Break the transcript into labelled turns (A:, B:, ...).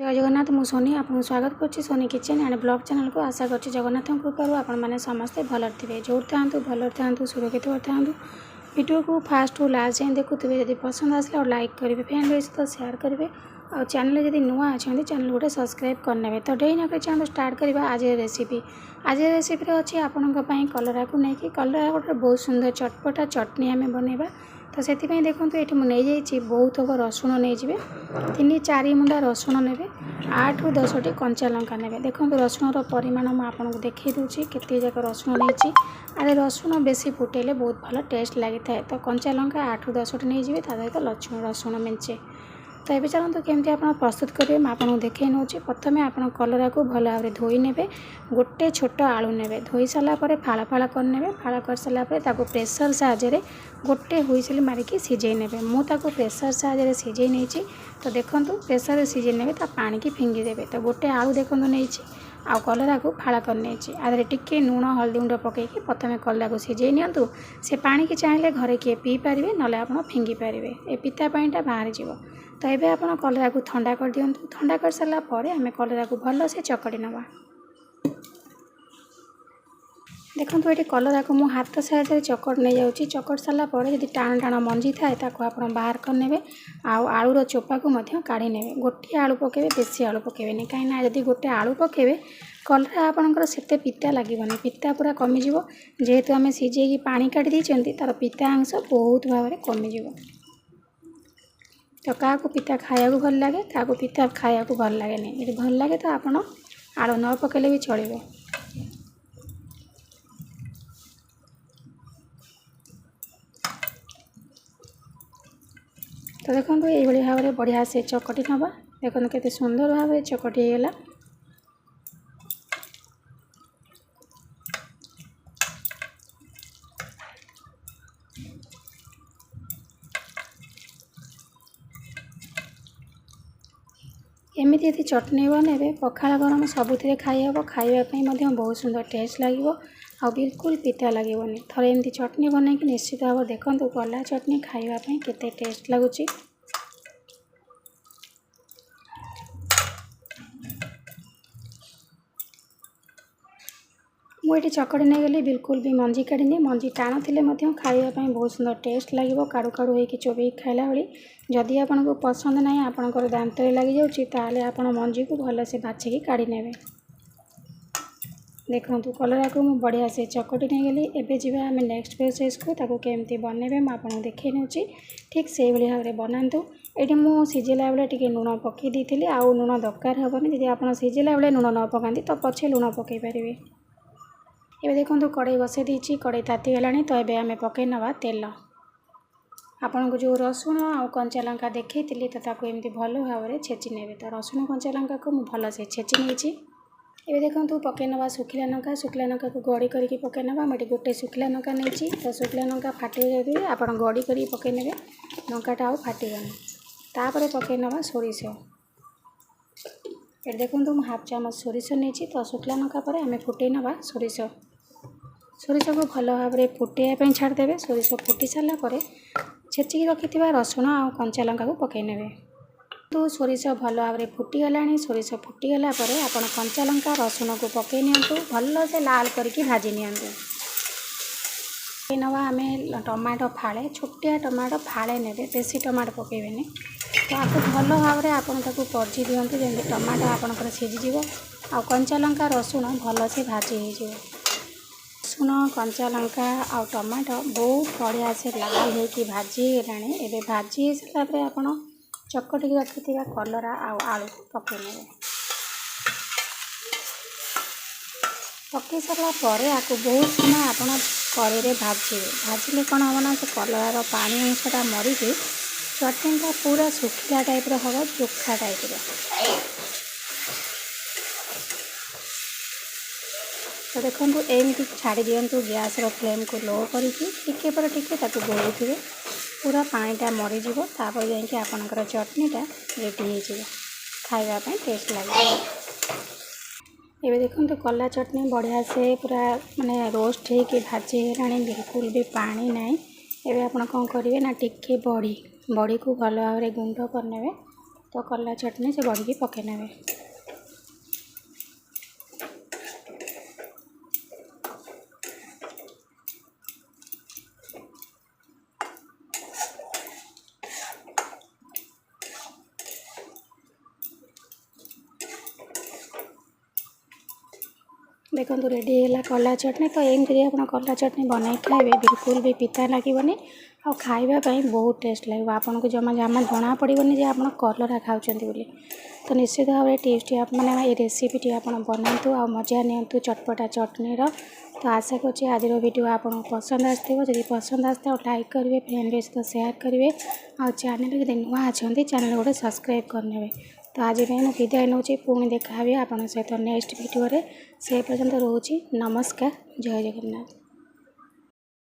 A: जय जगन्नाथ मु सोनी आपको स्वागत करुच्ची Soni kitchen and blog channel को आशा कर जगन्नाथ कृपार आपण मैंने समस्ते भल थे जो था भल था सुरक्षित था वीडियो को फास्ट टू लास्ट जाए देखुए जब पसंद आसला और लाइक करेंगे फ्रेंड रही तो शेयर करेंगे और चैनल जब नुआ अच्छा चैनल गोटे सब्सक्राइब करने तो डेरी ना चैनल स्टार्ट करवा आज रेसिपी अच्छी आपण कलरा को लेकिन कलरा गोटे बहुत सुंदर चटपटा चटनी आम बनवा तो से देखो ये मुझे बहुत रसुण नहीं जाए 3-4 मुंडा रसुण ने 8 ରୁ 10 टी कंचा लंका ने देखो रसुण परिमाण मुझे आपको देखी दूसरी केते जाक रसुण नहीं आरे रसुण बेसी फुटेले बहुत भल टेस्ट लगी था तो कंचा लंका 8 ରୁ 10 टी नहीं जाए सहित रसुण मेंचे तो ये चलते केमती आप प्रस्तुत करेंगे मैं आपको देखे नौ प्रथम आप कलरा को भल भाव धोई ने गोटे छोट आलू ने धोई सारापर फाड़ फाड़ करने फाड़ कर सारापर प्रेसर साहाय्य गोटे हुईसिल मारिकी सिझे ने मुझे प्रेसर साहाय्य सिझे नहीं तो देखो प्रेसर सिझे ने पानी की फिंगीदेवे तो गोटे आलू देखो नहीं आउ कलरा को फाड़ कर नहीं आधे टिके लुण हल्दी गुंड पकईकि प्रथम कलरा को सिझे नियंतु से पानी की चाहिए घरे किए पी पारे ना आप फिंगी पारे ए पिता पानीटा बाहरी जीव तो ये आप कलरा को ठंडा कर दिंतु ठंडा कर सारापर आम कलरा को भल से चकड़ी नवा देखो ये कलरा को मुझ हाथ साहाय्य चकड़ नहीं जाऊँगी चकड़ सारापर यदि टाण टाण मंजी थाए आप बाहर करने आलूर चोपा को काढ़ी ने गोटे आलू पकेबे बेसी आलू पकेबे कहीं जब गोटे आलू पकेबे कलरा आपंकर से पिता लगे पिता पूरा कमिज जेहेतु आम सिझे पानी काढ़ी देते तार पिता अंश बहुत भाव में कमिज तो क्या पिता खाया भल लगे क्या पिता खाया भल लगे नहीं यदि भल लगे तो आप आलू न पकेले भी चलो तो देखो ये भाव में बढ़िया से चकटी नवा देखो केते सुंदर भाव में चकटी होगा एमती यदि चटनी बने पखाला गरम सबुथ खाइब खावाई बहुत सुंदर टेस्ट लगे आ बिल्कुल पिता लगे थोड़े एमती चटनी बन निश्चित भाव देखो कला चटनी खावाई केते टेस्ट लगुच मुझे चकड़ी नहीं गली बिल्कुल भी मंजी काढ़ी मंजी टाण थे खावाई बहुत सुंदर टेस्ट लगे काड़ू काड़ू हो चोबई खाला भाई जदि आपको पसंद ना आपंकर दांत लग जाए आप मंजी को भल से बाछिकी काढ़ी ने देखो कलरा को मुझे बढ़िया से चकटी नहीं गली एवं जी आम नेक्स्ट प्रोसेस को केमती बनइबे मुझे देखे नौ ठीक से भाव में बनातु ये मुझे सिझेला बेले टी लुण पकई देती आउ लुण दरकार हेनी जब आप सिझेला बेले लुण न पकाती तो पछे लुण पकई पारे ये देखो कड़े बसई देती कड़े ताती गलानी तो ये आम पकई नवा तेल आपन को जो रसुण आ कंचा लंका देखी तो एमती भल भाव में छेची ने तो रसुण कंचा लंका को मुझे भल से छेची नहीं ये देखो पकई नवा सुखिला लंका को गड़ी करके पकई नवा मुझे गोटे सुखिला लंका नहीं तो सुखिला लंका फाटी जाए आप गड़ी कर पकई ने लंकाटा आउ फाटबनी तापर पकई नवा सोरिष ये देखो मुझे हाफ चामच सोरिष नहीं तो सुखिला लंका पर आम फुटे नवा सोरिष को भल भाव में फुटाई छाड़देवे सोरिष फुटी सारापर छेचिकी रखि रसुण आ कंचा लंका को पकई ने तो सोरिष भल भाव में फुटीगला सोरिष फुटीगला आप कंचा लंका रसुण को पकई नियंतु भल से लाल करके भाजी नियंतु नवा आम टमाटो फाड़े छोटिया टमाटो फाड़े ने बेसी टमाटो पकेबे तो आप भल भाव में आप परजी दिंतु जमी टमाटो आपंकर सिझीज आ कंचा लंका रसुण भल से भाजी हो रसुण कंचा लंका आ टमाटो बहुत बढ़िया से लाल होकर भाजी गलानी एवं भाजी सारापर आप चकटी रखि कलरा आलू पकई ने पकई सारापर आपको बहुत समय आप कड़े भाजिले कौन हम ना कलरार पानी अंशटा मरिकी चटनीटा पूरा सुखिला टाइप हम चोखा टाइप तो देखो एमती छाड़ी दिंतु गैस फ्लेम को लो करके पर टिके गोलुवे पूरा पानीटा मरीज तापर जाकि आपंकर चटनीटा रेडी हो खावाई टेस्ट लगे ये देखो कला चटनी बढ़िया से पूरा माने रोस्ट हो भाजी गलानी बिल्कुल भी पानी नाई एवं आप कौन करेंगे ना टिके बड़ी को भल भाव में गुंड करने तो कला चटनी से बड़ी पकई ने। देखो रेडी है कला चटनी। तो एमती आप कला चटनी बनाई खाइबे बिल्कुल भी पिता लगे आ खावाई बहुत टेस्ट लगे। आपन को जमा जमा जना पड़ोनी जे आप कलरा खाऊँ बोली। तो निश्चित भाव टेस्टी आप ये रेसिपीटी आप बनातु आ मजा नियंतु चटपटा चटनीर। तो आशा करछि आज वीडियो आपको पसंद आसो। जब पसंद आसता लाइक करेंगे, फ्रेंड सहित शेयर करेंगे और चैनल जब नुआ अच्छा चैनल गोटे सब्सक्राइब करने। तो आज मुझे विदाय नौ पुणी देखा आप सहित नेक्स्ट वीडियो से पर्यंत रोची। नमस्कार, जय जगन्नाथ।